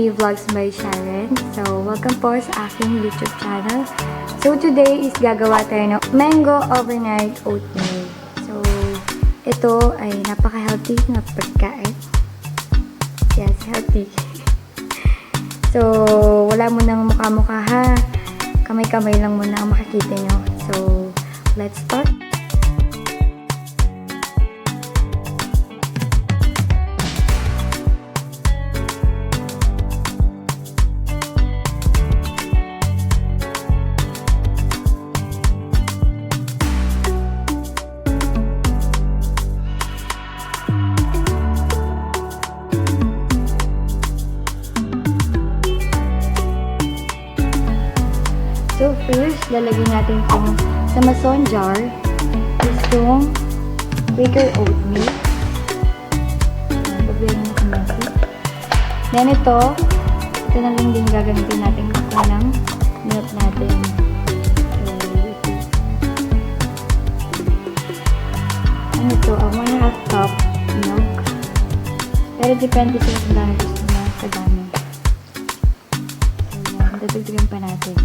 Daily Vlogs by Sharen. So, welcome po sa aking YouTube channel. So, today is gagawa tayo ng mango overnight oatmeal. So, ito ay napaka-healthy na pagkain. Yes, healthy. So, wala mo nang mukha-mukha ha. Kamay-kamay lang muna ang makikita nyo. So, let's start. So first, lalagyan natin itong sa mason jar, itong Quaker Oatmeal. Pagbilang mo kumasi. Then ito na lang din gagamitin natin kapag ng milk natin. So, ito, 1/2 cup milk. Pero depende sa kung gaano gusto mo sa dami. So yan, dadagdagan pa natin.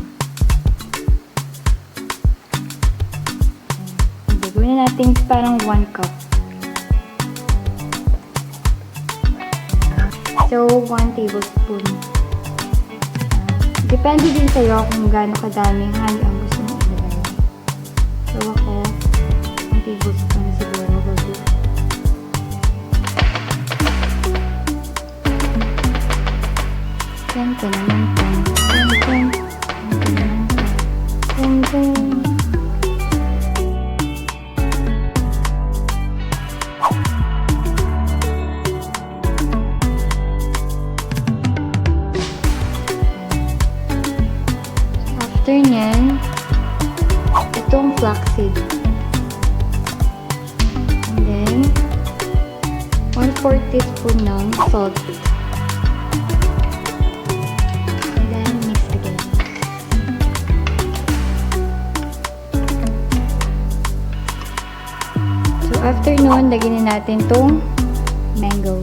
Gawin na natin parang 1 cup. So, 1 tablespoon. Depende din sa'yo kung gaano kadaming honey ang gusto mo ilagay. So, ako, 1 tablespoon siguro. Ganito naman po. After nyan, itong flaxseed. And then, 1/4 teaspoon ng salt. And then, mix again. So, after nun, lagyan na natin itong mango.